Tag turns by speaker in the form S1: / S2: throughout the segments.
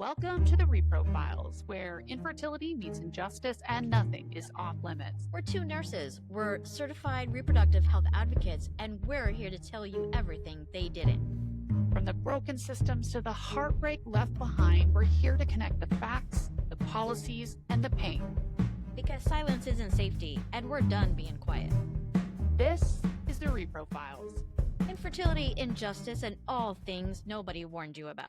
S1: Welcome to the Reprofiles, where infertility meets injustice and nothing is off limits.
S2: We're two nurses. We're certified reproductive health advocates, and we're here to tell you everything they didn't.
S1: From the broken systems to the heartbreak left behind, we're here to connect the facts, the policies, and the pain.
S2: Because silence isn't safety, and we're done being quiet.
S1: This is the Reprofiles.
S2: Infertility, injustice, and all things nobody warned you about.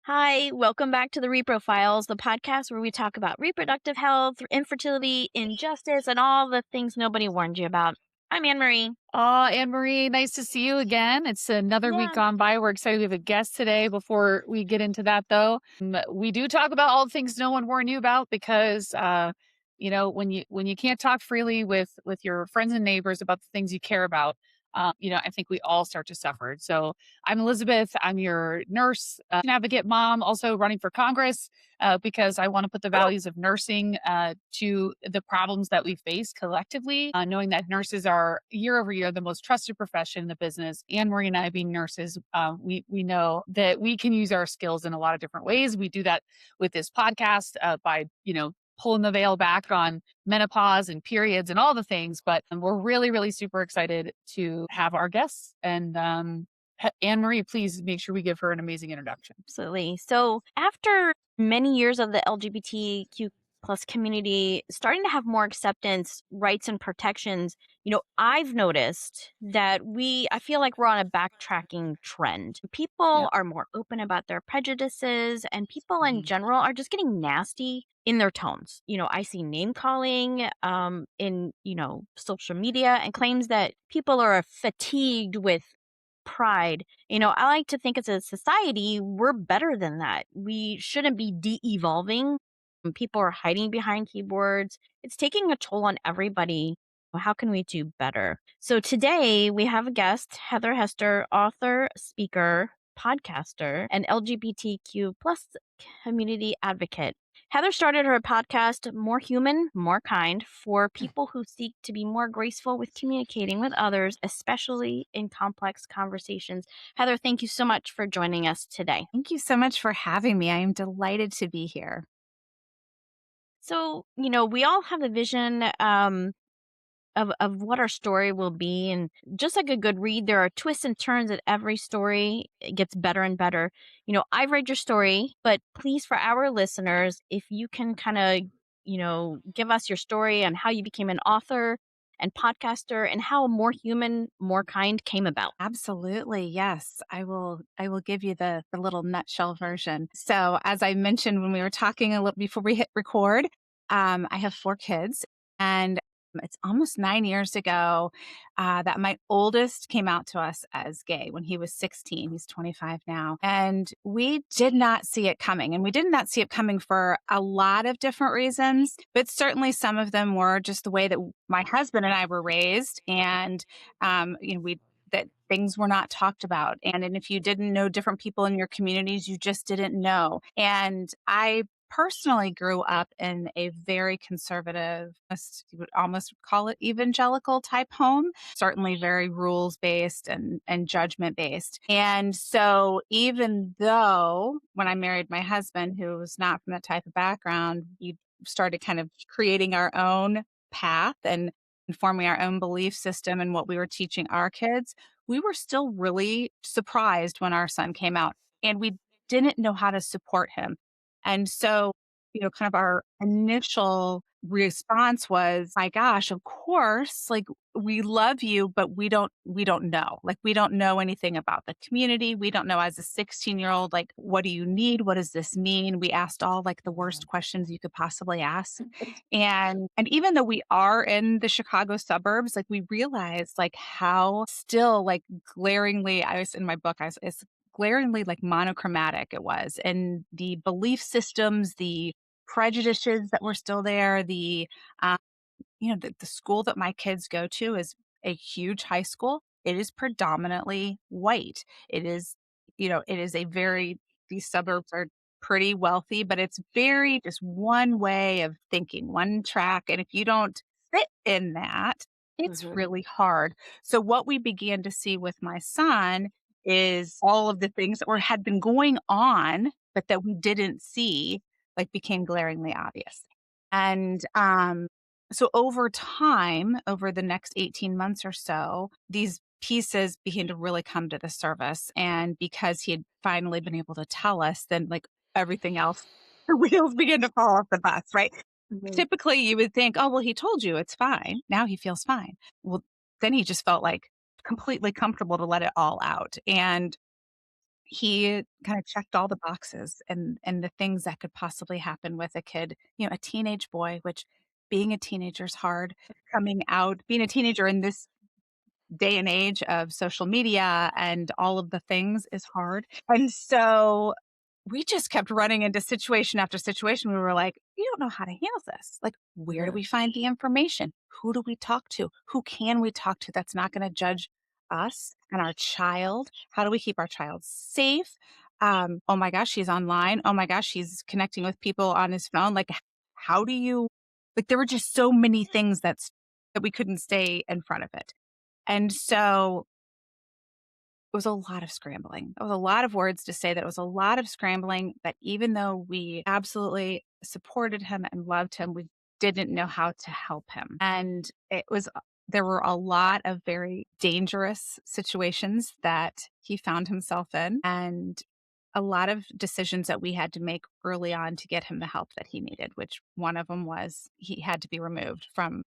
S3: Hi, welcome back to the Reprofiles, the podcast where we talk about reproductive health, infertility, injustice, and all the things nobody warned you about. I'm Anne-Marie.
S1: Oh, Anne-Marie, nice to see you again. It's another week gone by. We're excited we have a guest today. Before we get into that, though, we do talk about all the things no one warned you about because, when you can't talk freely with your friends and neighbors about the things you care about, I think we all start to suffer. So I'm Elizabeth. I'm your nurse advocate mom, also running for Congress because I want to put the values of nursing to the problems that we face collectively, knowing that nurses are year over year the most trusted profession in the business. Anne-Marie and I being nurses, we know that we can use our skills in a lot of different ways. We do that with this podcast by, pulling the veil back on menopause and periods and all the things. But we're really, really super excited to have our guests. And Anne-Marie, please make sure we give her an amazing introduction.
S3: Absolutely. So after many years of the LGBTQ plus community starting to have more acceptance, rights, and protections, I've noticed that I feel like we're on a backtracking trend. People are more open about their prejudices, and people in general are just getting nasty in their tones. I see name calling in, social media and claims that people are fatigued with pride. I like to think as a society, we're better than that. We shouldn't be de-evolving. People are hiding behind keyboards. It's taking a toll on everybody. How can we do better? So today we have a guest, Hester, author, speaker, podcaster, and LGBTQ plus community advocate. Heather started her podcast, More Human, More Kind, for people who seek to be more graceful with communicating with others, especially in complex conversations. Heather, thank you so much for joining us today.
S4: Thank you so much for having me. I am delighted to be here.
S3: So, we all have a vision of what our story will be. And just like a good read, there are twists and turns at every story. It gets better and better. I've read your story, but please, for our listeners, if you can kind of, give us your story on how you became an author and podcaster and how More Human, More Kind came about.
S4: Absolutely. Yes. I will give you the little nutshell version. So as I mentioned when we were talking a little before we hit record, I have 4 kids, and it's almost 9 years ago that my oldest came out to us as gay when he was 16. He's 25 now. And we did not see it coming. And we did not see it coming for a lot of different reasons, but certainly some of them were just the way that my husband and I were raised. And, that things were not talked about. And if you didn't know different people in your communities, you just didn't know. And I personally grew up in a very conservative, you would almost call it evangelical type home, certainly very rules based and judgment based. And so even though when I married my husband, who was not from that type of background, we started kind of creating our own path and forming our own belief system and what we were teaching our kids, we were still really surprised when our son came out, and we didn't know how to support him. And so, kind of our initial response was, my gosh, of course, like, we love you, but we don't know. Like, we don't know anything about the community. We don't know, as a 16-year-old, like, what do you need? What does this mean? We asked all like the worst questions you could possibly ask. And even though we are in the Chicago suburbs, like, we realized like how still like glaringly, I was in my book, it's glaringly like monochromatic it was. And the belief systems, the prejudices that were still there, the school that my kids go to is a huge high school. It is predominantly white. It is, these suburbs are pretty wealthy, but it's very just one way of thinking, one track. And if you don't fit in that, it's really hard. So what we began to see with my son is all of the things that had been going on but that we didn't see, like, became glaringly obvious. And so over time, over the next 18 months or so, these pieces began to really come to the surface. And because he had finally been able to tell us, then like everything else, the wheels begin to fall off the bus, right?
S3: Mhm.
S4: Typically, you would think, oh, well, he told you it's fine. Now he feels fine. Well, then he just felt like completely comfortable to let it all out. And he kind of checked all the boxes and the things that could possibly happen with a kid, a teenage boy, which being a teenager is hard, coming out, being a teenager in this day and age of social media and all of the things is hard. And so we just kept running into situation after situation. We were like, we don't know how to handle this. Like, where do
S3: Mhm.
S4: we find the information? Who do we talk to? Who can we talk to that's not going to judge us and our child? How do we keep our child safe? Oh my gosh, he's online. Oh my gosh, he's connecting with people on his phone. Like, how do you, like, there were just so many things that we couldn't stay in front of it. And so it was a lot of scrambling. It was a lot of words to say that it was a lot of scrambling, that even though we absolutely supported him and loved him, we didn't know how to help him. And there were a lot of very dangerous situations that he found himself in, and a lot of decisions that we had to make early on to get him the help that he needed, which one of them was he had to be removed from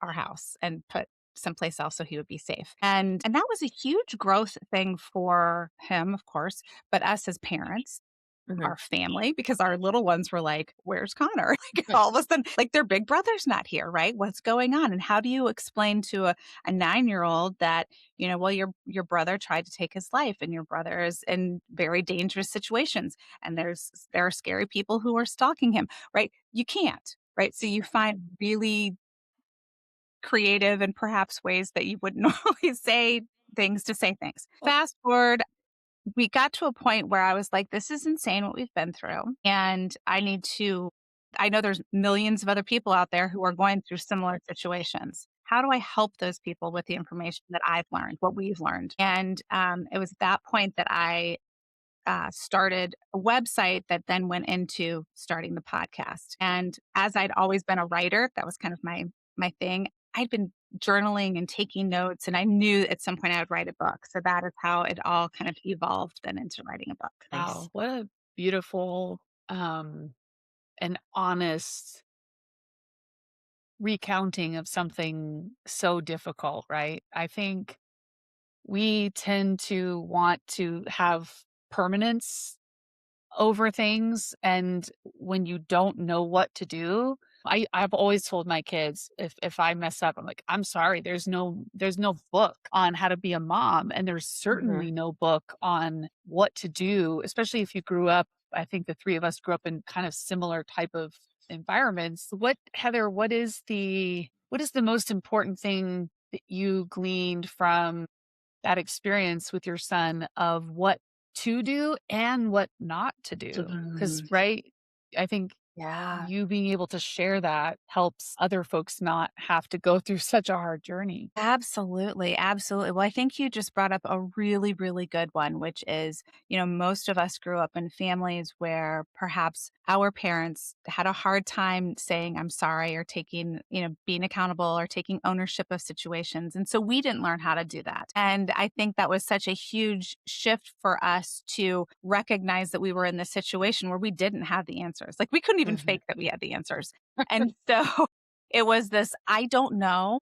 S4: our house and put someplace else so he would be safe. And that was a huge growth thing for him, of course, but us as parents,
S3: Mhm.
S4: our family, because our little ones were like, "Where's Connor?" Like all of a sudden, like their big brother's not here, right? What's going on? And how do you explain to a 9-year-old that, well, your brother tried to take his life and your brother is in very dangerous situations and there are scary people who are stalking him, right? You can't, right? So you find really creative and perhaps ways that you wouldn't normally say things to say things. Fast forward, we got to a point where I was like, this is insane what we've been through. And I know there's millions of other people out there who are going through similar situations. How do I help those people with the information that I've learned, what we've learned? And it was at that point that I started a website that then went into starting the podcast. And as I'd always been a writer, that was kind of my thing. I'd been journaling and taking notes, and I knew at some point I would write a book. So that is how it all kind of evolved then into writing a book.
S1: Wow, what a beautiful um and honest recounting of something so difficult, right? I think we tend to want to have permanence over things, and when you don't know what to do, I've always told my kids if I mess up, I'm like, I'm sorry, there's no book on how to be a mom, and there's
S3: Mhm.
S1: certainly no book on what to do, especially if you grew up. I think the three of us grew up in kind of similar type of environments. Heather, what is the most important thing that you gleaned from that experience with your son of what to do and what not to do? Because,
S3: Mhm.
S1: right, I think
S3: Yeah.
S1: you being able to share that helps other folks not have to go through such a hard journey.
S4: Absolutely, absolutely. Well, I think you just brought up a really, really good one, which is, most of us grew up in families where perhaps our parents had a hard time saying, I'm sorry, or taking, being accountable or taking ownership of situations. And so we didn't learn how to do that. And I think that was such a huge shift for us to recognize that we were in this situation where we didn't have the answers. Like we couldn't even
S3: Mhm.
S4: fake that we had the answers. And so it was this, I don't know.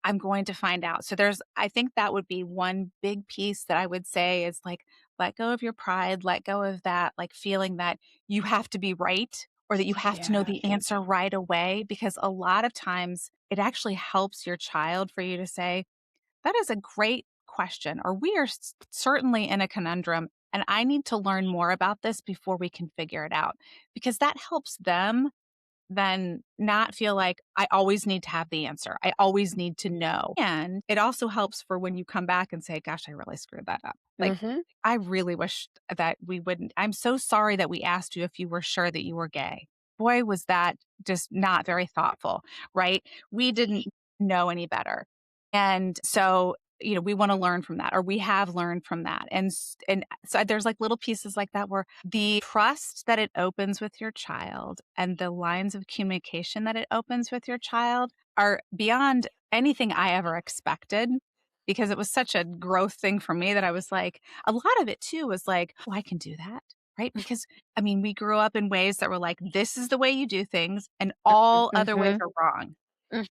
S4: I'm going to find out. So I think that would be one big piece that I would say is like, let go of your pride, let go of that, like feeling that you have to be right or that you have to know
S1: Yeah.
S4: the answer right away. Because a lot of times it actually helps your child for you to say, that is a great question, or we are certainly in a conundrum. And I need to learn more about this before we can figure it out because that helps them then not feel like I always need to have the answer. I always need to know. And it also helps for when you come back and say, gosh, I really screwed that up. Like,
S3: Mhm.
S4: I really wish that we wouldn't. I'm so sorry that we asked you if you were sure that you were gay. Boy, was that just not very thoughtful, right? We didn't know any better. And so we want to learn from that, or we have learned from that. And so there's like little pieces like that where the trust that it opens with your child and the lines of communication that it opens with your child are beyond anything I ever expected, because it was such a growth thing for me that I was like, a lot of it too was like, oh, I can do that. Right. Because I mean, we grew up in ways that were like, this is the way you do things and all other ways
S3: Mhm.
S4: are wrong.
S3: Mm.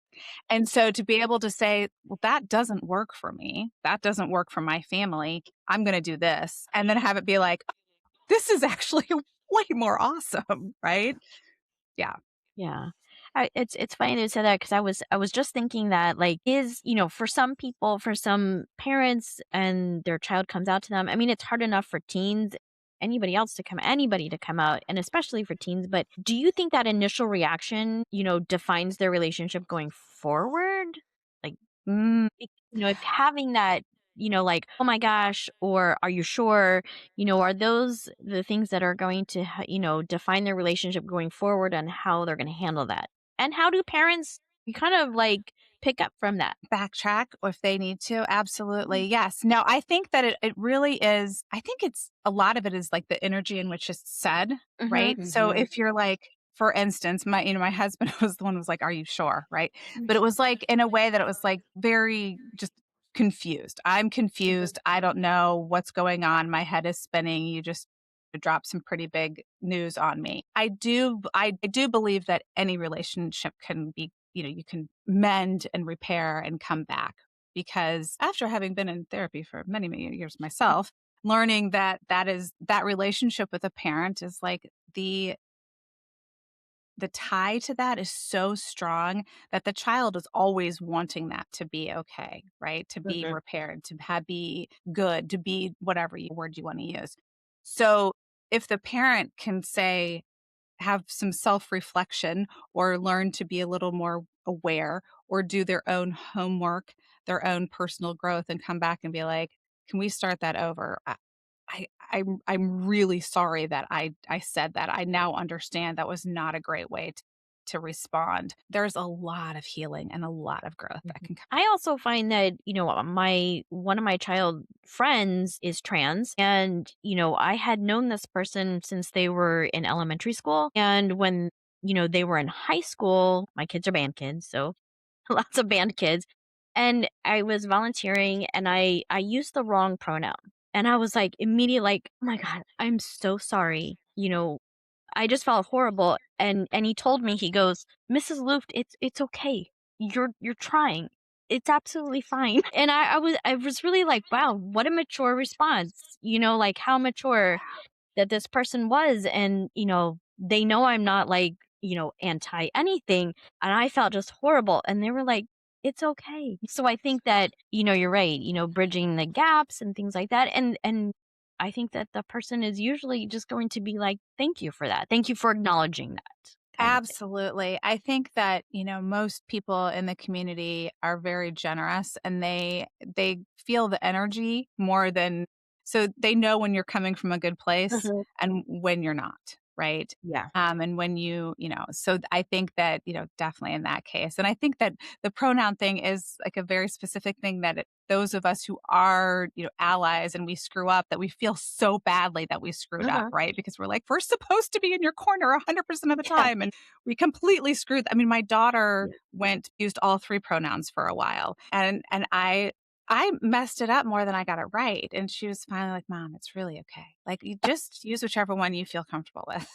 S4: And so to be able to say, well, that doesn't work for me. That doesn't work for my family. I'm going to do this. And then have it be like, this is actually way more awesome. Right. Yeah.
S3: Yeah. It's funny that you said that because I was just thinking that like is for some people, for some parents, and their child comes out to them. I mean, it's hard enough for teens, anybody to come out, and especially for teens. But do you think that initial reaction defines their relationship going forward? Like,
S4: Mm,
S3: if having that, like, oh my gosh, or are you sure, are those the things that are going to, define their relationship going forward and how they're going to handle that? And how do parents kind of like pick up from that?
S4: backtrack if they need to. Absolutely. Yes. No, I think that it really is. I think it's a lot of it is like the energy in which it's said. Right. So
S1: Mhm.
S4: if you're like, for instance, my husband was the one who was like, are you sure? Right. But it was like in a way that it was like very just confused. I'm confused. I don't know what's going on. My head is spinning. You just dropped some pretty big news on me. I do believe that any relationship can be, you can mend and repair and come back. Because after having been in therapy for many, many years myself, learning that relationship with a parent is like the tie to that is so strong that the child is always wanting that to be okay, right? To be
S3: Mhm.
S4: repaired, be good, to be whatever word you want to use. So if the parent can say, have some self reflection or learn to be a little more aware or do their own homework, their own personal growth, and come back and be like, can we start that over? I'm really sorry that I said that. I now understand that was not a great way to respond. There's a lot of healing and a lot of growth that
S3: Mhm.
S4: can come.
S3: I also find that, my one of my child friends is trans, and I had known this person since they were in elementary school. And when, they were in high school, my kids are band kids, so lots of band kids. And I was volunteering and I used the wrong pronoun. And I was like immediately like, "Oh my God, I'm so sorry." I just felt horrible. And he told me, he goes, "Mrs. Luft, it's okay. You're trying. It's absolutely fine." And I was really like, wow, what a mature response. Like how mature that this person was. And they know I'm not like anti anything, and I felt just horrible, and they were like, it's okay. So I think that you're right, bridging the gaps and things like that. And I think that the person is usually just going to be like, thank you for that, thank you for acknowledging that kind of thing.
S4: Absolutely. I think that, most people in the community are very generous and they feel the energy more than, so they know when you're coming from a good place
S3: Mhm.
S4: and when you're not, right?
S3: Yeah.
S4: And when so I think that, definitely in that case. And I think that the pronoun thing is like a very specific thing that those of us who are, allies and we screw up, that we feel so badly that we screwed up,
S3: Uh-huh.
S4: right? Because we're like, we're supposed to be in your corner 100% of the
S3: Yeah.
S4: time. And we completely screwed. I mean, my daughter
S3: Yeah.
S4: used all three pronouns for a while. And I messed it up more than I got it right. And she was finally like, Mom, it's really okay. Like, you just use whichever one you feel comfortable with.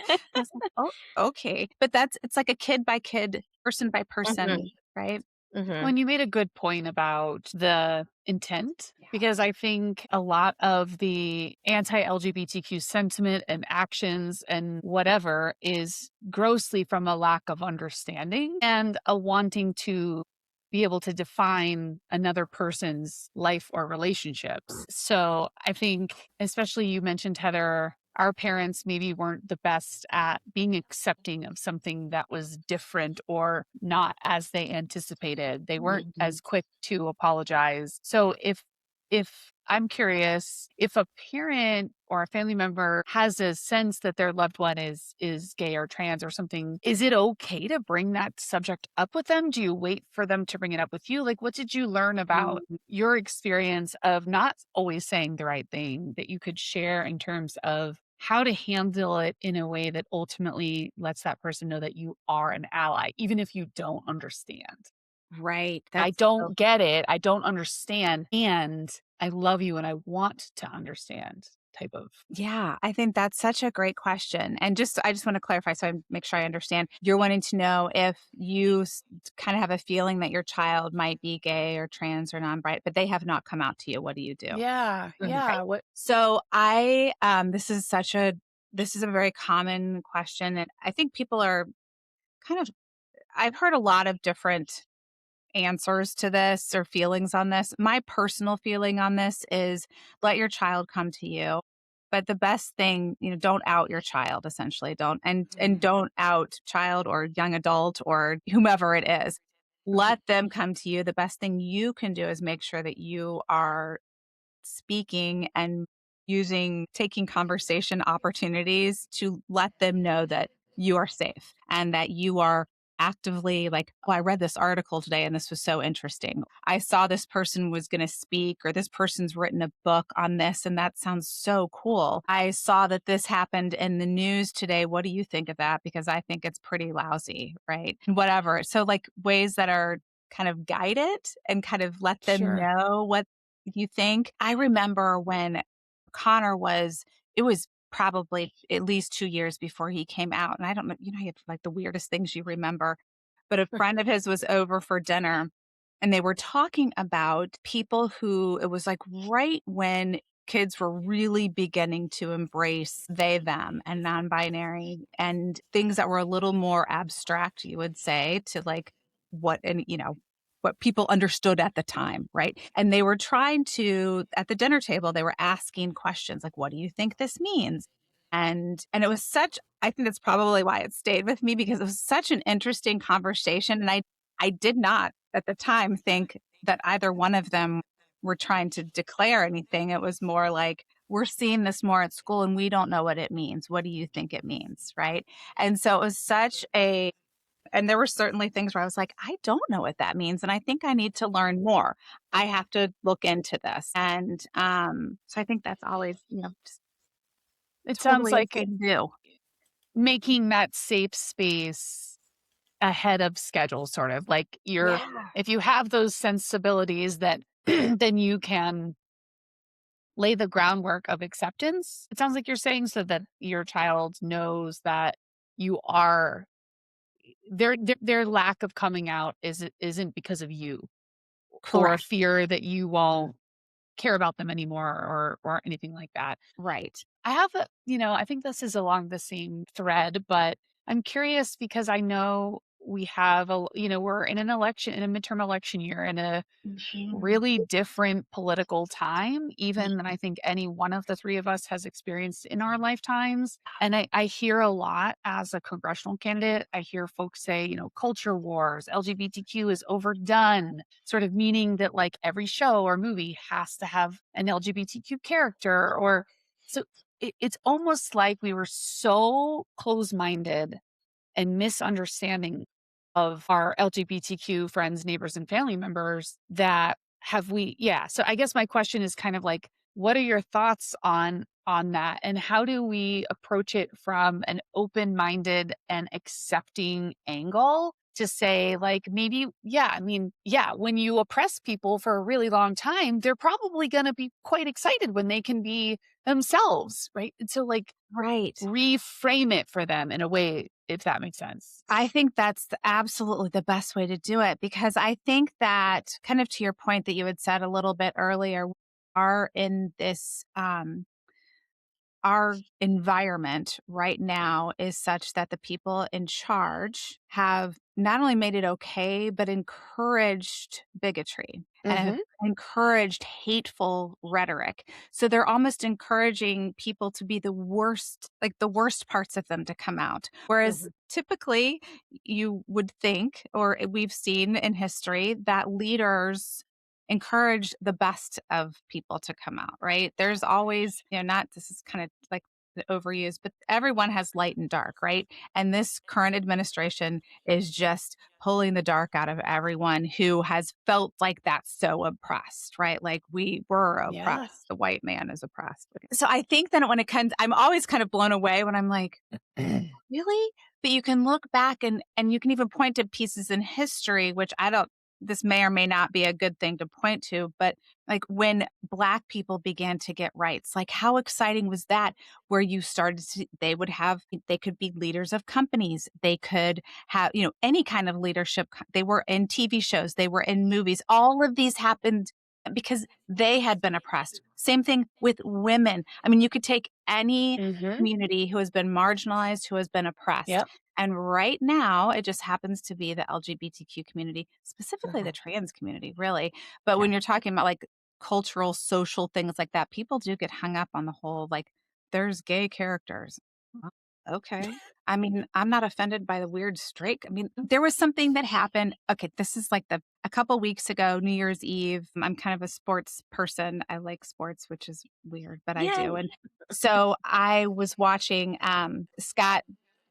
S4: I was like, oh, okay. But it's like a kid by kid, person by
S3: Mhm.
S4: person, right?
S3: Mhm.
S1: Well, and you made a good point about the intent, because I think a lot of the anti LGBTQ sentiment and actions and whatever is grossly from a lack of understanding and a wanting to be able to define another person's life or relationships. So I think, especially you mentioned, Heather, our parents maybe weren't the best at being accepting of something that was different or not as they anticipated. They weren't
S3: Mhm.
S1: as quick to apologize. So if I'm curious if a parent or a family member has a sense that their loved one is gay or trans or something, is it okay to bring that subject up with them? Do you wait for them to bring it up with you? Like, what did you learn about your experience of not always saying the right thing that you could share in terms of how to handle it in a way that ultimately lets that person know that you are an ally, even if you don't understand?
S4: Right.
S1: I
S4: That's so
S1: don't get it. I don't understand. And I love you and I want to understand type of.
S4: Yeah, I think that's such a great question. And I just want to clarify so I make sure I understand. You're wanting to know if you kind of have a feeling that your child might be gay or trans or non-binary, but they have not come out to you. What do you do?
S1: Yeah.
S4: Right.
S1: Yeah. What
S4: So this is a very common question. And I think people are kind of, I've heard a lot of different answers to this or feelings on this. My personal feeling on this is let your child come to you. But the best thing, don't out your child essentially. And don't out child or young adult or whomever it is. Let them come to you. The best thing you can do is make sure that you are speaking and taking conversation opportunities to let them know that you are safe and that you are actively like, oh, I read this article today and this was so interesting. I saw this person was going to speak, or this person's written a book on this and that sounds so cool. I saw that this happened in the news today. What do you think of that? Because I think it's pretty lousy, right? Whatever. So, like, ways that are kind of guided and kind of let them
S1: sure.
S4: know what you think. I remember when Connor it was probably at least 2 years before he came out, and I don't know, you have, like, the weirdest things you remember, but a friend of his was over for dinner, and they were talking about people who it was, like, right when kids were really beginning to embrace they, them, and non-binary, and things that were a little more abstract, you would say, to, like, what and, what people understood at the time, right? And they were trying to at the dinner table, they were asking questions like, "What do you think this means?" And it was such I think that's probably why it stayed with me because it was such an interesting conversation, and I did not at the time think that either one of them were trying to declare anything. It was more like, "We're seeing this more at school and we don't know what it means. What do you think it means?" Right? And so it was such a and there were certainly things where I was like, I don't know what that means. And I think I need to learn more. I have to look into this. And so I think that's always, just
S1: It sounds
S4: totally
S1: like
S4: okay to do.
S1: making that safe space ahead of schedule, sort of like
S4: Yeah.
S1: if you have those sensibilities that then you can lay the groundwork of acceptance. It sounds like you're saying so that your child knows that you are their lack of coming out isn't because of you or a
S4: Correct.
S1: fear that you won't care about them anymore or anything like that.
S4: Right.
S1: I have I think this is along the same thread, but I'm curious because I know we have we're in in a midterm election year in a
S4: Mhm.
S1: really different political time, even than I think any one of the three of us has experienced in our lifetimes. And I hear a lot as a congressional candidate. I hear folks say, culture wars, LGBTQ is overdone, sort of meaning that like every show or movie has to have an LGBTQ character or so it's almost like we were so close minded and misunderstanding of our LGBTQ friends, neighbors, and family members that yeah. So I guess my question is kind of like, what are your thoughts on that? And how do we approach it from an open-minded and accepting angle to say, like, maybe, yeah, I mean, yeah, when you oppress people for a really long time, they're probably gonna be quite excited when they can be themselves, right? And so like
S4: Right.
S1: reframe it for them in a way, if that makes sense.
S4: I think that's absolutely the best way to do it because I think that kind of to your point that you had said a little bit earlier, we are in this our environment right now is such that the people in charge have not only made it okay, but encouraged bigotry and have
S1: Mhm.
S4: encouraged hateful rhetoric. So they're almost encouraging people to be the worst, like the worst parts of them to come out. Whereas
S1: Mhm.
S4: typically you would think, or we've seen in history, that leaders encourage the best of people to come out, right? There's always, not, this is kind of like the overused, but everyone has light and dark, right? And this current administration is just pulling the dark out of everyone who has felt like that's so oppressed, right? Like we were
S1: Yeah.
S4: oppressed. The white man is oppressed. So I think that when it comes, I'm always kind of blown away when I'm like, really? But you can look back and you can even point to pieces in history, which this may or may not be a good thing to point to, but like when Black people began to get rights, like how exciting was that? Where you started to, they could be leaders of companies. They could have, any kind of leadership. They were in TV shows. They were in movies. All of these happened because they had been oppressed. Same thing with women. I mean, you could take any community who has been marginalized, who has been oppressed.
S1: Yep.
S4: And right now, it just happens to be the LGBTQ community, specifically the trans community, really. But when you're talking about like cultural, social things like that, people do get hung up on the whole, like, there's gay characters. Okay. I mean, I'm not offended by the weird straight. I mean, there was something that happened. Okay, this is like a couple weeks ago, New Year's Eve. I'm kind of a sports person. I like sports, which is weird, but I do. And so I was watching Scott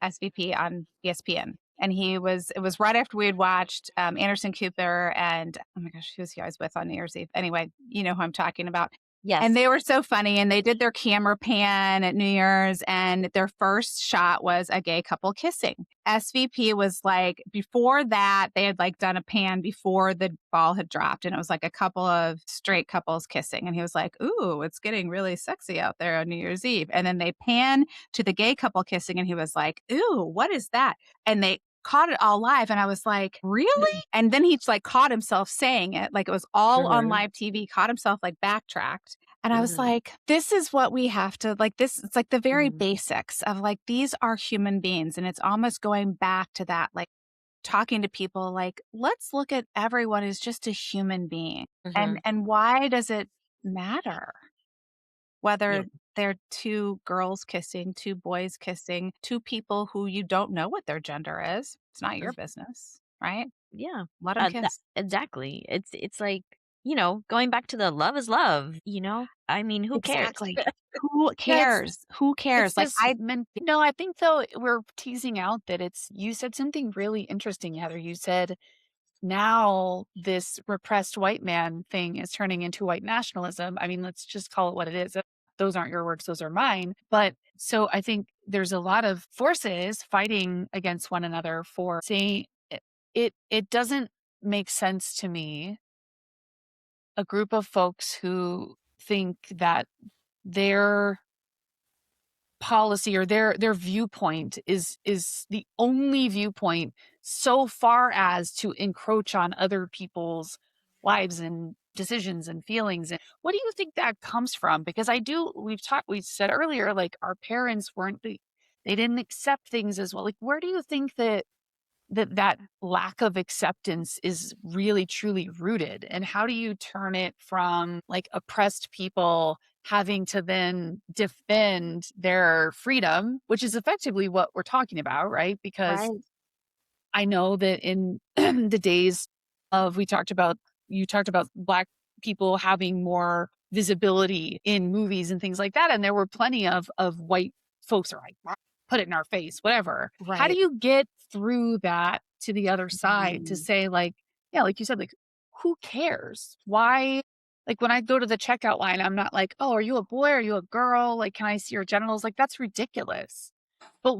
S4: SVP on ESPN. And it was right after we had watched Anderson Cooper and, oh my gosh, who's he I was with on New Year's Eve? Anyway, you know who I'm talking about.
S3: Yes.
S4: And they were so funny. And they did their camera pan at New Year's. And their first shot was a gay couple kissing. SVP was like, before that, they had like done a pan before the ball had dropped. And it was like a couple of straight couples kissing. And he was like, ooh, it's getting really sexy out there on New Year's Eve. And then they pan to the gay couple kissing. And he was like, ooh, what is that? And they caught it all live. And I was like, really? And then he like caught himself saying it, like it was all on live TV, caught himself like backtracked. And I was like, this is what we have to like this. It's like the very basics of like, these are human beings. And it's almost going back to that, like talking to people, like, let's look at everyone as just a human being. And why does it matter whether they're two girls kissing, two boys kissing, two people who you don't know what their gender is? It's not your business, right?
S3: Yeah.
S4: Let them kiss.
S3: Exactly. It's like, going back to the love is love, I mean, who cares?
S4: Exactly. Who cares? Who cares? Like
S1: No, I think though we're teasing out that you said something really interesting, Heather. You said now this repressed white man thing is turning into white nationalism. I mean, let's just call it what it is. Those aren't your words, those are mine. But so I think there's a lot of forces fighting against one another for saying it doesn't make sense to me. A group of folks who think that their policy or their viewpoint is the only viewpoint so far as to encroach on other people's lives and decisions and feelings. And what do you think that comes from? Because we said earlier, like our parents they didn't accept things as well. Like, where do you think that lack of acceptance is really truly rooted, and how do you turn it from like oppressed people having to then defend their freedom, which is effectively what we're talking about, right? Because I know that in the days of you talked about Black people having more visibility in movies and things like that, and there were plenty of white folks who are like, put it in our face, whatever.
S4: Right.
S1: How do you get through that to the other side to say like, yeah, like you said, like, who cares? Why? Like when I go to the checkout line, I'm not like, oh, are you a boy? Are you a girl? Like, can I see your genitals? Like, that's ridiculous. But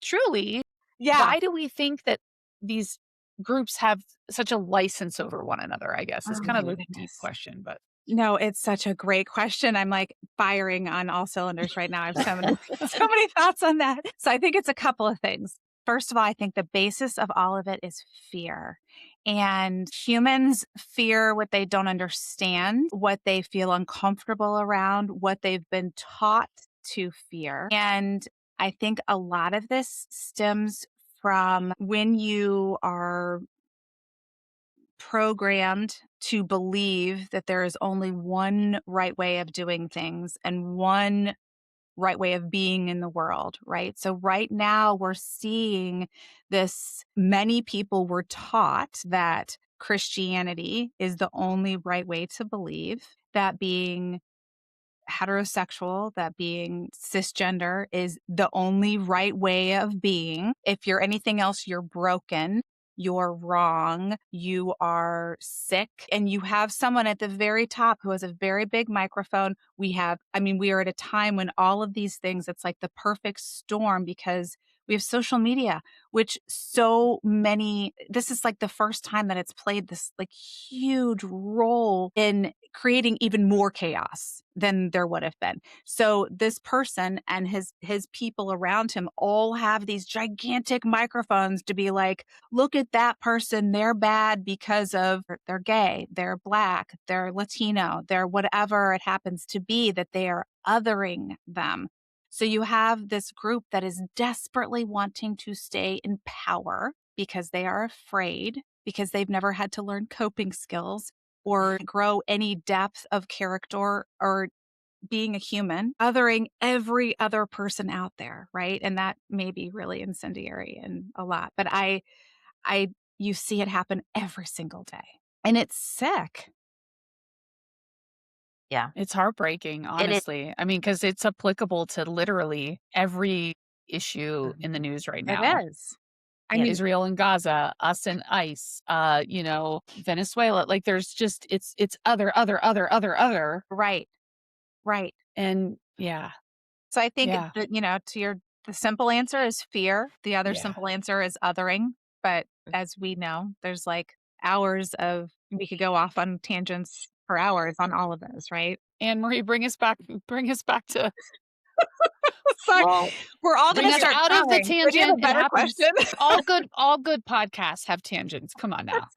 S1: truly, why do we think that these groups have such a license over one another, I guess, is kind of a deep question, but.
S4: No, it's such a great question. I'm like firing on all cylinders right now. I have so many thoughts on that. So I think it's a couple of things. First of all, I think the basis of all of it is fear. And humans fear what they don't understand, what they feel uncomfortable around, what they've been taught to fear. And I think a lot of this stems from when you are programmed to believe that there is only one right way of doing things and one right way of being in the world, right? So right now we're seeing this, many people were taught that Christianity is the only right way to believe, that being heterosexual, that being cisgender is the only right way of being. If you're anything else, you're broken, you're wrong, you are sick, and you have someone at the very top who has a very big microphone. We are at a time when all of these things, it's like the perfect storm because we have social media, which this is like the first time that it's played this like huge role in creating even more chaos than there would have been. So this person and his people around him all have these gigantic microphones to be like, look at that person, they're bad because of they're gay, they're Black, they're Latino, they're whatever it happens to be, that they are othering them. So you have this group that is desperately wanting to stay in power because they are afraid, because they've never had to learn coping skills or grow any depth of character or being a human, othering every other person out there, right? And that may be really incendiary and a lot, but you see it happen every single day, and it's sick.
S3: Yeah.
S1: It's heartbreaking,
S3: It is.
S1: honestly. I mean, because it's applicable to literally every issue in the news right now.
S4: It is. I mean,
S1: Israel and Gaza, us and ICE, Venezuela. Like there's just it's other.
S4: right.
S1: And yeah.
S4: So I think,
S1: Yeah.
S4: the simple answer is fear. The other
S1: Yeah.
S4: simple answer is othering. But as we know, there's like we could go off on tangents for hours on all of those, right?
S1: Anne Marie, bring us back to
S4: Sorry,
S3: Well,
S4: we're all
S1: bring
S4: going to
S1: us
S4: start
S1: out of the
S4: crying. So do you have
S1: tangent.
S4: a
S1: It
S4: better
S1: happens.
S4: question?
S1: All good podcasts have tangents. Come on now.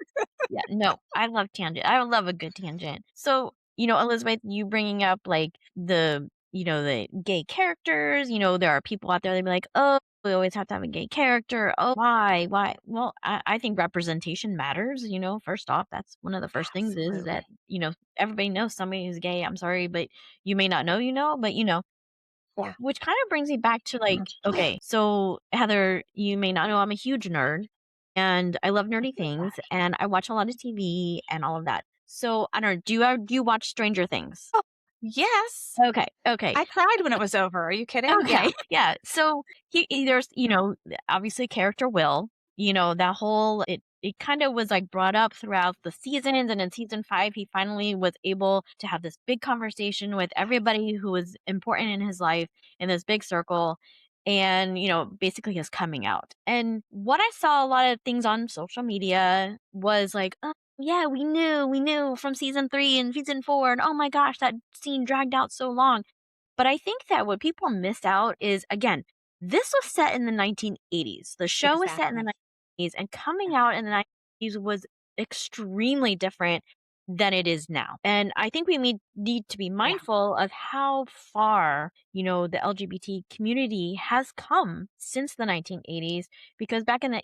S3: yeah, no, I love tangent. I love a good tangent. So, Elizabeth, you bringing up like the gay characters, there are people out there that be like, oh, we always have to have a gay character. Oh, why? Well, I think representation matters. First off, that's one of the first things is that, everybody knows somebody who's gay. I'm sorry, but you may not know, but
S4: Yeah.
S3: which kind of brings me back to like, okay, so Heather, you may not know I'm a huge nerd and I love nerdy things and I watch a lot of TV and all of that. So I don't know, do you watch Stranger Things?
S4: Oh, yes.
S3: Okay.
S4: I cried when it was over. Are you kidding?
S3: Okay. Yeah. So there's, obviously character Will, that whole it kind of was like brought up throughout the seasons, and in season 5 he finally was able to have this big conversation with everybody who was important in his life in this big circle, and basically his coming out. And what I saw a lot of things on social media was like, oh yeah, we knew from season 3 and season 4, and oh my gosh, that scene dragged out so long. But I think that what people missed out is, again, this was set in the 1980s. The show was set in the
S4: Exactly.
S3: 1980s, and coming out in the 1980s was extremely different than it is now. And I think we need to be mindful of how far, the LGBT community has come since the 1980s, because back in the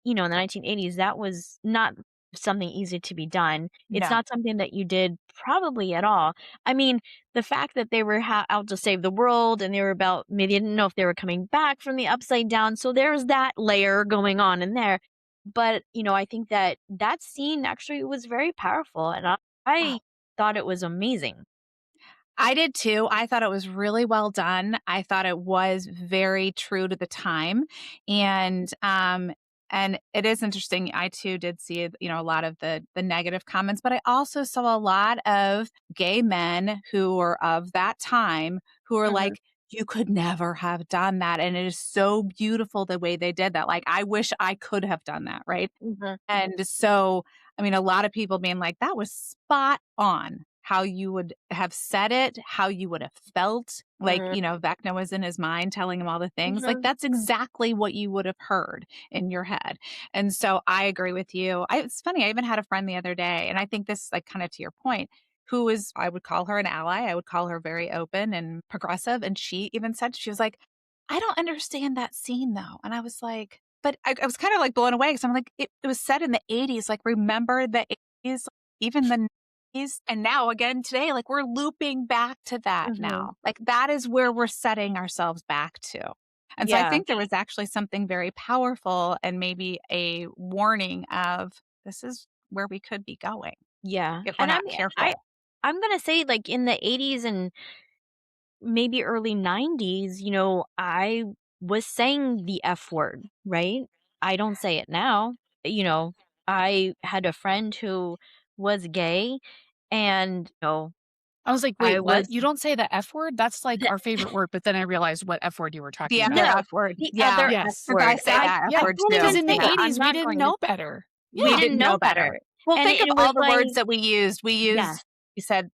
S3: 1980s, that was not something easy to be done. It's
S4: No.
S3: not something that you did probably at all. I mean, the fact that they were out to save the world and they were about, maybe didn't know if they were coming back from the upside down. So there's that layer going on in there. But, I think that scene actually was very powerful, and I thought it was amazing.
S4: I did too. I thought it was really well done. I thought it was very true to the time. And it is interesting. I too did see, a lot of the negative comments, but I also saw a lot of gay men who were of that time who were like, you could never have done that. And it is so beautiful the way they did that. Like, I wish I could have done that. Right. And so, a lot of people being like, that was spot on how you would have said it, how you would have felt. Like, Vecna was in his mind telling him all the things. Like, that's exactly what you would have heard in your head. And so I agree with you. It's funny. I even had a friend the other day, and I think this, like, kind of to your point, who is, I would call her an ally. I would call her very open and progressive. And she even said, she was like, I don't understand that scene though. And I was like, but I was kind of like blown away because I'm like, it was set in the 80s. Like, remember the 80s, even the 90s. And now again today, like, we're looping back to that now. Like, that is where we're setting ourselves back to. And so I think there was actually something very powerful and maybe a warning of, this is where we could be going
S3: Yeah.
S4: if we're
S3: And I
S4: not
S3: mean,
S4: careful.
S3: I'm going to say like in the 80s and maybe early 90s, I was saying the F word, right? I don't say it now. You know, I had a friend who was gay and,
S1: I was like,
S3: I
S1: wait, what?
S3: was
S1: You don't say the F word? That's like
S3: the,
S1: our favorite word. But then I realized what F word you were talking
S4: The other
S1: about.
S3: no,
S4: F word.
S3: the
S4: Yeah.
S3: other F
S1: Yes.
S4: Because I
S3: word.
S4: say
S3: And
S4: that F
S3: I
S1: Yeah.
S4: word
S3: can't
S1: Because
S4: too.
S3: even
S1: in
S3: say
S1: the
S3: it.
S4: Yeah.
S1: 80s,
S3: I'm
S1: we
S3: not
S1: didn't
S3: going to.
S1: know better.
S3: We
S4: We
S1: Yeah.
S3: didn't
S4: didn't
S3: know
S4: know better.
S3: better.
S4: Well,
S3: And
S4: think of
S3: it was
S4: all the words
S3: like,
S4: that we used.
S3: yeah,
S4: We said,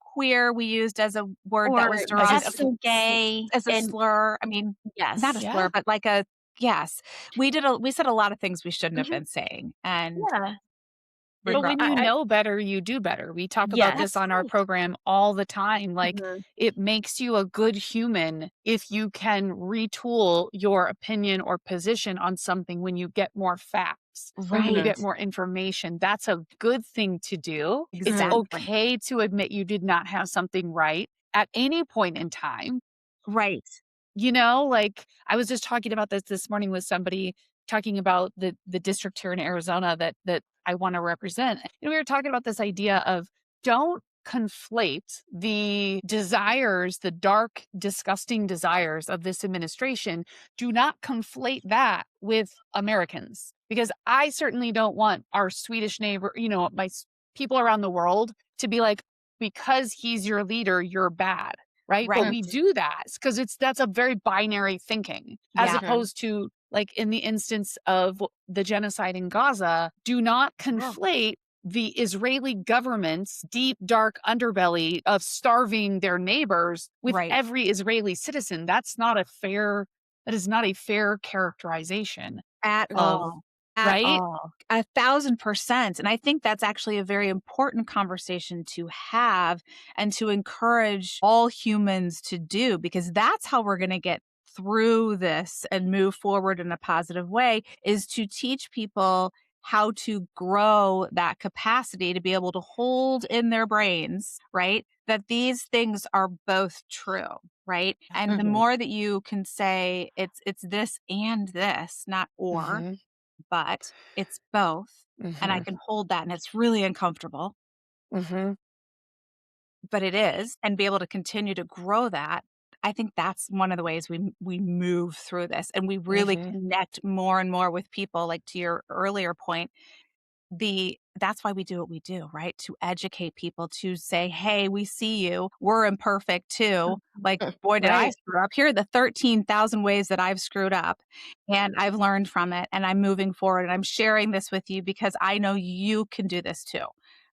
S4: queer, we used as a word that
S3: or
S4: was
S1: As a,
S3: that's
S4: derogatory,
S3: so gay.
S4: as a
S3: And
S4: slur. I mean, not a
S3: yes.
S4: slur,
S1: yeah.
S4: but like yes. We said a lot of things we shouldn't have
S3: Hmm.
S4: been saying. And
S3: Yeah.
S1: But
S3: And
S1: when
S4: regret.
S1: you
S3: I
S1: know better, you do better. We talk about
S3: yes.
S1: this
S4: That's
S1: on our
S4: right.
S1: program all the time. Like,
S3: Mhm.
S1: it makes you a good human if you can retool your opinion or position on something when you get more facts or when you
S3: Right.
S1: get more information. That's a good thing to do. It's
S3: Mhm.
S4: Exactly.
S1: okay to admit you did not have something right at any point in time.
S3: Right.
S1: Like I was just talking about this morning with somebody talking about the district here in Arizona that I want to represent. We were talking about this idea of don't conflate the desires, the dark, disgusting desires of this administration. Do not conflate that with Americans, because I certainly don't want our Swedish neighbor, people around the world to be like, because he's your leader, you're bad. Right. But
S4: Right.
S1: we do that because that's a very binary thinking, as
S4: Yeah.
S3: Mhm.
S1: opposed to like in the instance of the genocide in Gaza. Do not
S3: Oh.
S1: conflate the Israeli government's deep, dark underbelly of starving their neighbors with
S4: Right.
S1: every Israeli citizen. That is not a fair characterization
S4: At
S1: of,
S4: all. At
S1: right?
S4: all. 1,000%. And I think that's actually a very important conversation to have and to encourage all humans to do, because that's how we're going to get through this and move forward in a positive way, is to teach people how to grow that capacity to be able to hold in their brains, right? That these things are both true, right? And the
S3: Mhm.
S4: more that you can say it's this and this, not or,
S1: Mm-hmm.
S4: but it's both, and I
S1: Mm-hmm.
S4: can hold that, and it's really uncomfortable,
S1: Mm-hmm.
S4: but it is, and be able to continue to grow that. I think that's one of the ways we move through this, and we really
S1: Mm-hmm.
S4: connect more and more with people, like to your earlier point, that's why we do what we do, right? To educate people, to say, "Hey, we see you. We're imperfect too. Like, boy, did I
S1: Right.
S4: screw up. Here are the 13,000 ways that I've screwed up, and I've learned from it, and I'm moving forward, and I'm sharing this with you because I know you can do this too."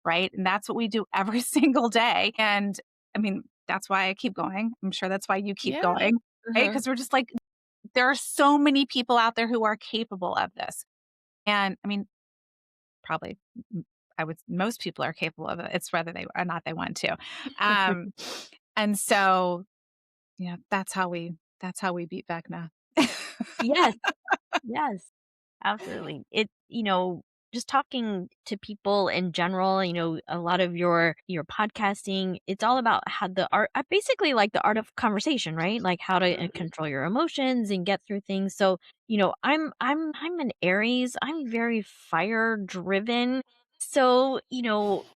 S4: Right? And that's what we do every single day. And I mean, that's why I keep going. I'm sure that's why you keep
S1: Yeah.
S4: going, right?
S3: Mhm.
S4: Because we're just like, there are so many people out there who are capable of this. And I mean, probably I would most people are capable of it. It's whether they or not they want to. Um, and so yeah, that's how we beat back now.
S3: Yes. Yes. Absolutely. Just talking to people in general, a lot of your podcasting, it's all about how the art, basically like the art of conversation, right? Like how to control your emotions and get through things. So, I'm an Aries. I'm very fire driven. So,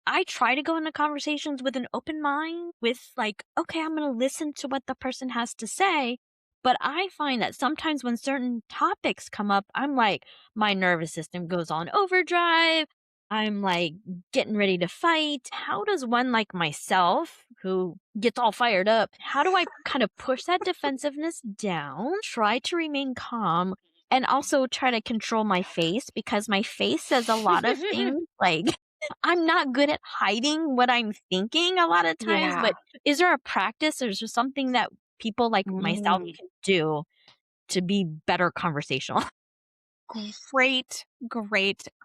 S3: I try to go into conversations with an open mind with like, okay, I'm going to listen to what the person has to say. But I find that sometimes when certain topics come up, I'm like, my nervous system goes on overdrive. I'm like getting ready to fight. How does one like myself, who gets all fired up, how do I kind of push that defensiveness down, try to remain calm, and also try to control my face because my face says a lot of things. Like, I'm not good at hiding what I'm thinking a lot of times,
S4: Yeah.
S3: but is there a practice or is there something that people like myself
S4: Mm.
S3: can do to be better conversational?
S4: Great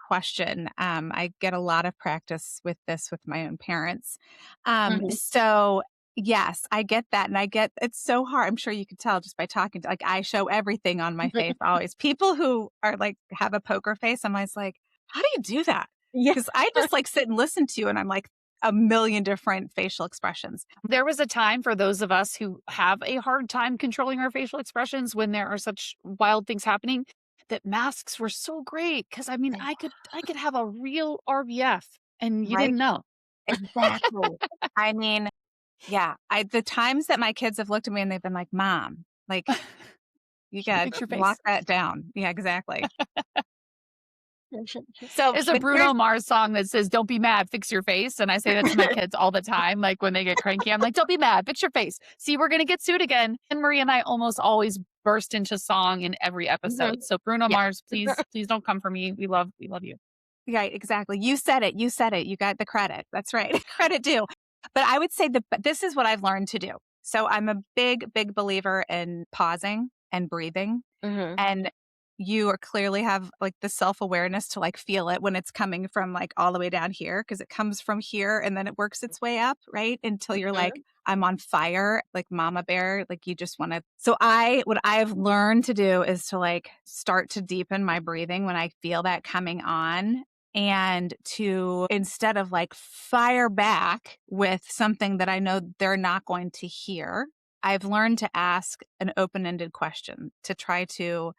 S4: question. I get a lot of practice with this with my own parents.
S3: Mhm.
S4: So yes, I get that. And I get it's so hard. I'm sure you could tell just by talking to like I show everything on my face always. People who are like have a poker face, I'm always like, how do you do that?
S3: Yeah.
S4: Because I just like sit and listen to you and I'm like a million different facial expressions.
S1: There was a time for those of us who have a hard time controlling our facial expressions when there are such wild things happening. that masks were so great. Cause I mean, I could have a real RBF and you
S4: Right?
S1: didn't know.
S4: Exactly. I mean, yeah, the times that my kids have looked at me and they've been like, "Mom, like, you gotta
S1: Fix your
S4: lock
S1: face.
S4: that down." Yeah, exactly. So,
S1: There's a
S4: but here's
S1: Bruno Mars song that says, "Don't be mad, fix your face." And I say that to my kids all the time. Like when they get cranky, I'm like, "Don't be mad, fix your face. See, we're going to get sued again." And Marie and I almost always burst into song in every episode. So Bruno
S3: Yeah.
S1: Mars, please don't come for me. We love you.
S4: right, exactly. You said it. You said it. You got the credit. That's right. Credit due. But I would say but this is what I've learned to do. So I'm a big believer in pausing and breathing.
S3: Mm-hmm.
S4: And you are clearly have like the self-awareness to like feel it when it's coming from like all the way down here because it comes from here and then it works its way up, right? Until you're like, I'm on fire, like mama bear, like you just want to. So what I've learned to do is to like start to deepen my breathing when I feel that coming on and to instead of like fire back with something that I know they're not going to hear, I've learned to ask an open-ended question to try to,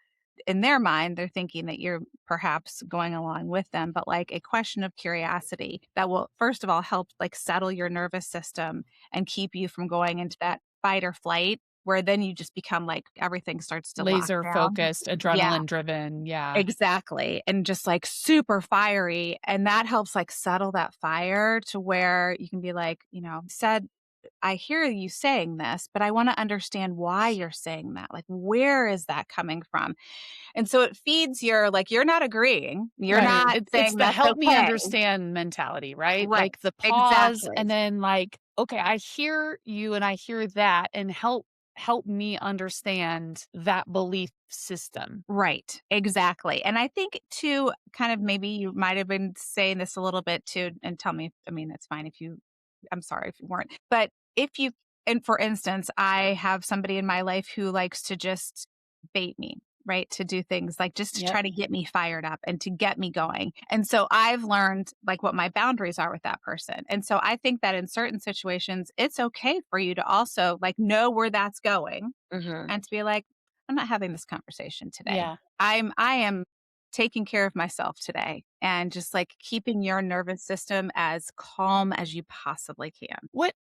S4: in their mind, they're thinking that you're perhaps going along with them, but like a question of curiosity that will, first of all, help like settle your nervous system and keep you from going into that fight or flight, where then you just become like everything starts to lock
S1: Laser
S4: down.
S1: focused,
S4: Yeah,
S1: adrenaline driven. Yeah.
S4: exactly. And just like super fiery. And that helps like settle that fire to where you can be like, said, I hear you saying this, but I want to understand why you're saying that. Like, where is that coming from? And so it feeds your, like, you're not agreeing. You're
S1: Right.
S4: not
S1: It's
S4: saying
S1: the
S4: that's
S1: help me
S4: okay.
S1: understand mentality, right?
S4: Right.
S1: Like the pause
S4: Exactly.
S1: and then like, okay, I hear you and I hear that and help me understand that belief system.
S4: Right. Exactly. And I think too, kind of maybe you might have been saying this a little bit too, and tell me, I mean, it's fine if I'm sorry if you weren't, but if you, and for instance, I have somebody in my life who likes to just bait me, right? To do things like just to
S1: Yep.
S4: try to get me fired up and to get me going. And so I've learned like what my boundaries are with that person. And so I think that in certain situations, it's okay for you to also like know where that's going
S3: Mm-hmm.
S4: and to be like, I'm not having this conversation today.
S1: Yeah.
S4: I am taking care of myself today and just like keeping your nervous system as calm as you possibly can.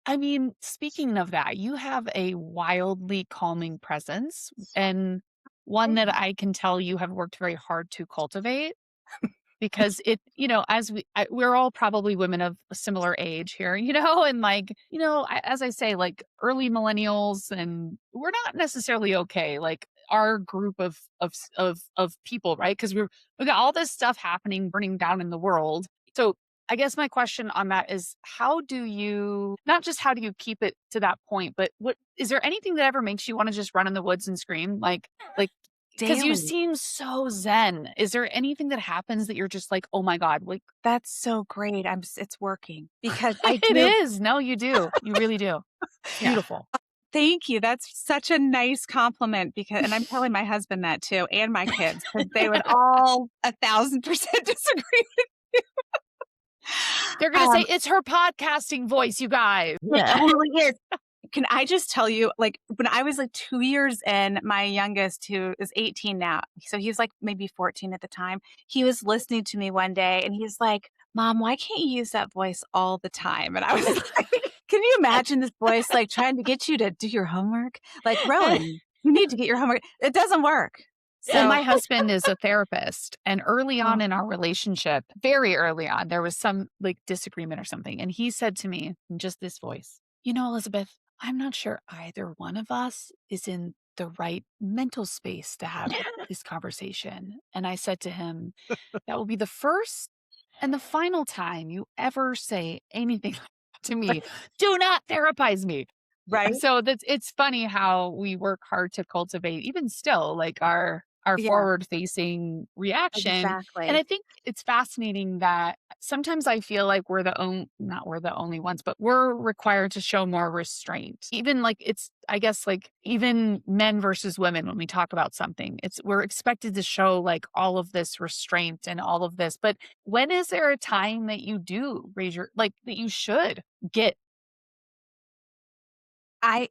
S1: I mean, speaking of that, you have a wildly calming presence and one that I can tell you have worked very hard to cultivate. Because as we're all probably women of a similar age here, and like, as I say, like early millennials, and we're not necessarily okay. Like our group of people, right? Because we got all this stuff happening, burning down in the world. So I guess my question on that is, how do you not just how do you keep it to that point, but what is there anything that ever makes you want to just run in the woods and scream, like because you
S4: Daily.
S1: seem so zen. Is there anything that happens that you're just like, "Oh my god," like
S4: That's so great. It's working because I
S1: it
S4: do.
S1: is. No, you do. You really do. It's
S4: Yeah.
S1: beautiful.
S4: Thank you. That's such a nice compliment because, and I'm telling my husband that too, and my kids, because they would all 1,000% disagree.
S1: They're gonna say,
S4: Um,
S1: "It's her podcasting voice, you guys."
S4: it
S3: Yeah.
S4: totally is. Can I just tell you, like, when I was like 2 years in, my youngest, who is 18 now, so he was like maybe 14 at the time, he was listening to me one day and he's like, Mom, why can't you use that voice all the time? And I was like, can you imagine this voice like trying to get you to do your homework? Like, Rowan, you need to get your homework. It doesn't work.
S1: Well,
S4: So,
S1: my husband is a therapist, and early
S4: oh,
S1: on in our relationship, very early on, there was some like disagreement or something, and he said to me in just this voice, Elizabeth, I'm not sure either one of us is in the right mental space to have this conversation." And I said to him, "That will be the first and the final time you ever say anything like that to me. Do not therapize me."
S4: right?
S1: So it's funny how we work hard to cultivate even still like our
S4: Yeah,
S1: forward facing reaction. And
S4: exactly.
S1: I think it's fascinating that sometimes I feel like not we're the only ones, but we're required to show more restraint. Even like I guess like even men versus women when we talk about something, we're expected to show like all of this restraint and all of this. But when is there a time that you do raise your like that you should get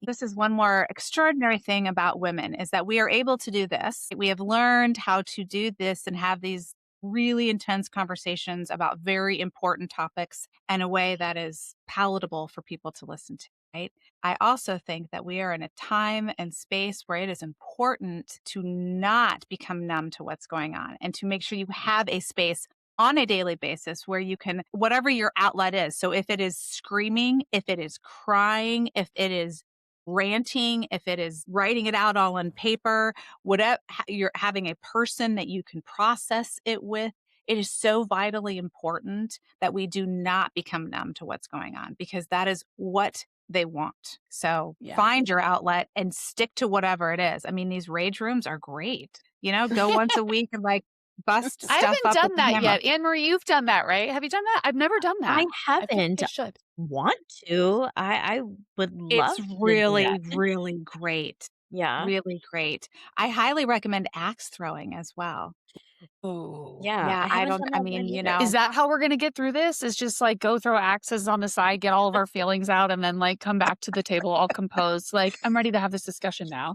S4: This is one more extraordinary thing about women is that we are able to do this. We have learned how to do this and have these really intense conversations about very important topics in a way that is palatable for people to listen to, right? I also think that we are in a time and space where it is important to not become numb to what's going on and to make sure you have a space on a daily basis where you can, whatever your outlet is. So if it is screaming, if it is crying, if it is ranting, if it is writing it out all on paper, whatever, you're having a person that you can process it with. It is so vitally important that we do not become numb to what's going on because that is what they want. So find your outlet and stick to whatever it is. I mean, these rage rooms are great. Go once a week and bust stuff
S1: I haven't
S4: up
S1: done
S4: with the
S1: that
S4: hammer.
S1: yet. Anne-Marie, you've done that, right? Have you done that? I've never done that.
S3: I
S1: I feel like
S3: haven't.
S1: I should.
S3: Want to. I would love
S4: It's
S3: to do
S4: really,
S3: that.
S4: really great.
S3: Yeah.
S4: Really great. I highly recommend axe throwing as well.
S1: Oh.
S3: Yeah. I haven't done that one either.
S1: Is that how we're going to get through this? Is just go throw axes on the side, get all of our feelings out, and then come back to the table all composed. I'm ready to have this discussion now.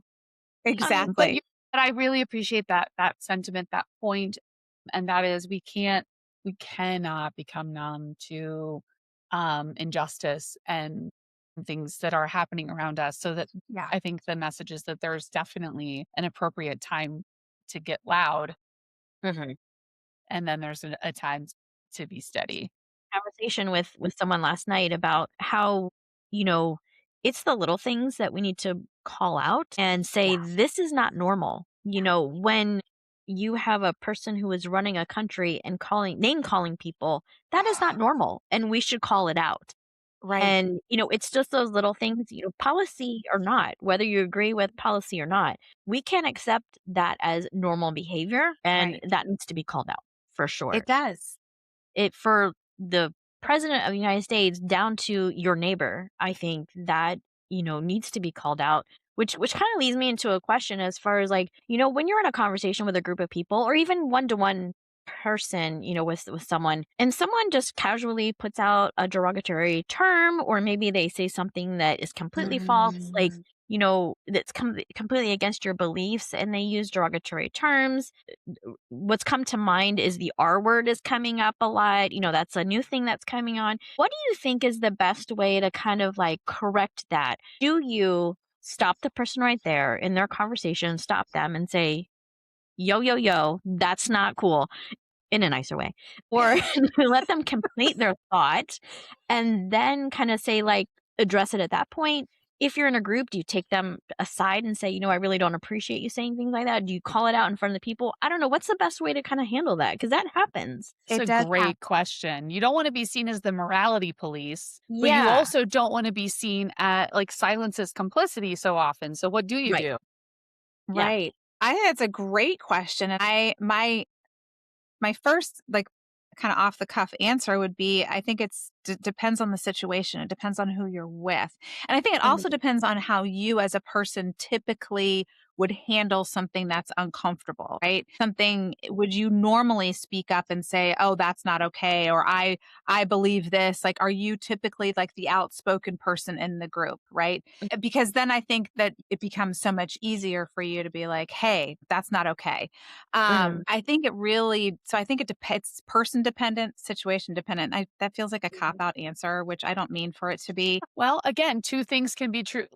S4: Exactly.
S1: But I really appreciate that sentiment, that point, and that is we cannot become numb to injustice and things that are happening around us. So that I think the message is that there's definitely an appropriate time to get loud,
S3: Mhm.
S1: and then there's a time to be steady.
S3: Conversation with someone last night about how, you know, it's the little things that we need to call out and say, this is not normal. When you have a person who is running a country and name calling people, that is not normal. And we should call it out.
S4: Right.
S3: And, it's just those little things, policy or not, whether you agree with policy or not, we can't accept that as normal behavior. And that needs to be called out for sure.
S4: It does.
S3: For the president of the United States down to your neighbor, I think that, needs to be called out, which kind of leads me into a question as far as when you're in a conversation with a group of people or even one-to-one person, with someone and someone just casually puts out a derogatory term or maybe they say something that is completely false, that's completely against your beliefs and they use derogatory terms. What's come to mind is the R word is coming up a lot. That's a new thing that's coming on. What do you think is the best way to kind of correct that? Do you stop the person right there in their conversation, stop them and say, yo, that's not cool in a nicer way, or let them complete their thought and then kind of say address it at that point? If you're in a group, do you take them aside and say, I really don't appreciate you saying things like that? Do you call it out in front of the people? I don't know. What's the best way to kind of handle that? Because that happens.
S1: It's a great question. You don't want to be seen as the morality police, but you also don't want to be seen at silence as complicity so often. So what do you do?
S4: Right. I think that's a great question. And my first kind of off the cuff answer would be, I think it's depends on the situation. It depends on who you're with. And I think it also depends on how you as a person typically would handle something that's uncomfortable, right? Would you normally speak up and say, oh, that's not okay. Or I believe this. Are you typically the outspoken person in the group, right? Because then I think that it becomes so much easier for you to be like, hey, that's not okay. I think it depends, person dependent, situation dependent. That feels like a cop-out answer, which I don't mean for it to be.
S1: Well, again, two things can be true.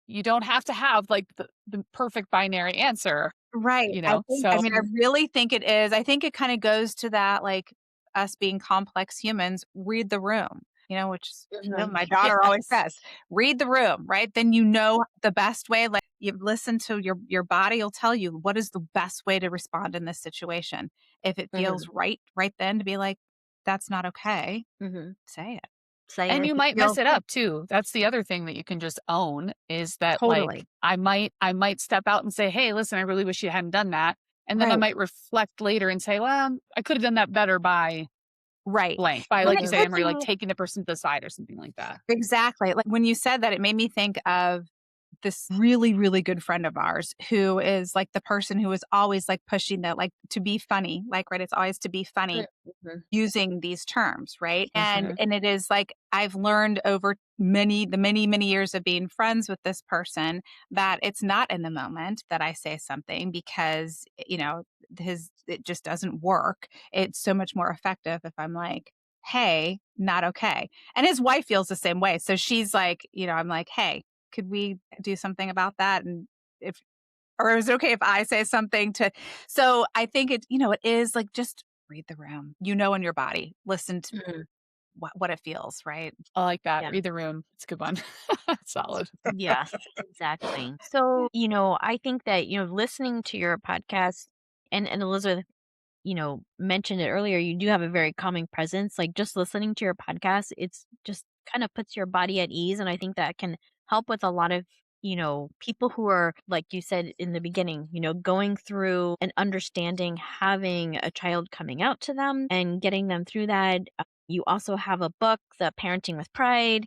S1: You don't have to have the perfect binary answer.
S4: Right. I really think it is. I think it kind of goes to that, us being complex humans, read the room, which my daughter always says, read the room, right? Then the best way, you listen to your body will tell you what is the best way to respond in this situation. If it feels right then to be like, that's not okay, say it.
S1: And you might mess it up too. That's the other thing that you can just own is that I might step out and say, hey, listen, I really wish you hadn't done that. And then I might reflect later and say, well, I could have done that better by blank, by you say, Emery, taking the person to the side or something like that.
S4: Exactly. When you said that, it made me think of this really, really good friend of ours who is like the person who is always like pushing that, like to be funny, like, right. It's always to be funny
S3: Mhm.
S4: using these terms, right? And
S1: Mhm.
S4: it is like I've learned over many years of being friends with this person that it's not in the moment that I say something because, it just doesn't work. It's so much more effective if I'm like, "Hey, not okay." And his wife feels the same way. So she's like, I'm like, "Hey, could we do something about that?" And if or is it okay if I say something to so I think it is like just read the room, in your body, listen to
S3: Mhm.
S4: what it feels, right?
S1: I like that.
S3: Yeah.
S1: Read the room. It's a good one. Solid.
S3: Yes, exactly. So, I think that, listening to your podcast and Elizabeth, mentioned it earlier, you do have a very calming presence. Like just listening to your podcast, it's just kind of puts your body at ease. And I think that can help with a lot of, people who are, like you said in the beginning, going through and understanding having a child coming out to them and getting them through that. You also have a book, The Parenting with Pride,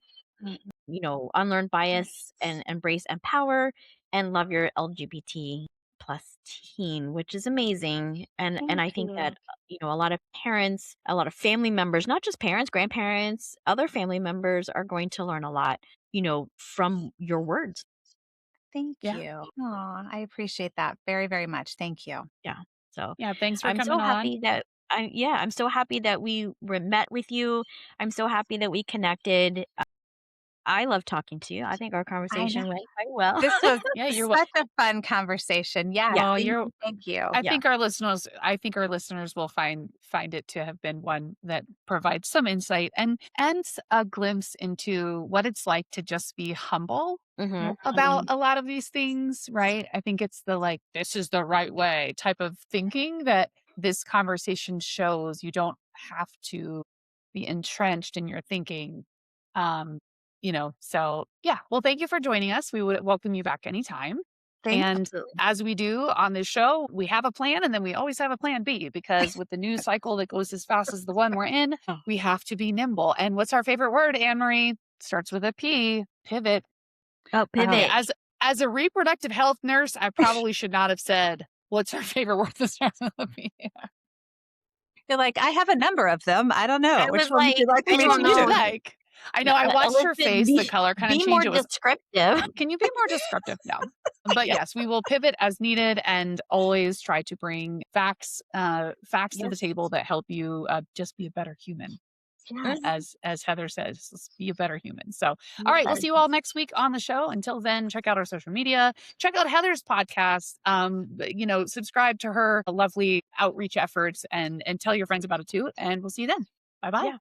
S3: unlearn bias and embrace empower and love your LGBT plus teen, which is amazing. And
S4: Thank
S3: I think that
S4: you.
S3: a lot of parents, a lot of family members, not just parents, grandparents, other family members are going to learn a lot, from your words.
S4: Thank
S1: Yeah.
S4: you. Aw, I appreciate that very, very much. Thank you.
S3: Yeah. So
S1: Yeah. Thanks for
S3: I'm
S1: coming
S3: so
S1: on.
S3: happy that I'm so happy that met with you. I'm so happy that we connected. I love talking to you. I think our
S4: I know.
S3: conversation went quite well.
S4: This was
S1: Yeah, you're
S4: such a fun conversation. Yes.
S3: Yeah.
S1: well,
S4: Thank
S1: you're
S4: you. Thank you.
S1: I
S3: Yeah.
S1: think our listeners will find it to have been one that provides some insight and a glimpse into what it's like to just be humble
S3: Mhm.
S1: about a lot of these things, right? I think it's the like this is the right way type of thinking that this conversation shows. You don't have to be entrenched in your thinking. Um, so yeah. Well, thank you for joining us. We would welcome you back anytime.
S4: Thank
S1: And
S3: Absolutely.
S1: as we do on this show, we have a plan and then we always have a plan B because with the news cycle that goes as fast as the one we're in, we have to be nimble. And what's our favorite word, Anne Marie? Starts with a P, pivot.
S3: Oh,
S1: Okay,
S3: pivot.
S1: as a reproductive health nurse, I probably should not have said what's our favorite word that starts with a P.
S4: You're like, I have a number of them. I don't know.
S3: I
S4: Which
S3: was
S4: one would
S3: like,
S4: you like
S3: I
S4: me
S1: Which
S4: to
S3: don't
S1: one would you
S3: know.
S4: use?
S1: like? I know I watched her
S3: Elizabeth,
S1: face, the color kind of
S3: be
S1: change.
S3: more
S1: It was
S3: descriptive.
S1: can you be more descriptive? No. But
S3: Yeah.
S1: yes, we will pivot as needed and always try to bring facts to the
S3: Yes.
S1: table that help you just be a better human.
S3: Yes.
S1: As Heather says, let's be a better human. So,
S3: Be
S1: all
S3: a
S1: right, we'll
S3: better
S1: see you all
S3: human.
S1: next week on the show. Until then, check out our social media, check out Heather's podcast. Subscribe to her lovely outreach efforts and tell your friends about it too. And we'll see you then. Bye bye.
S3: Yeah.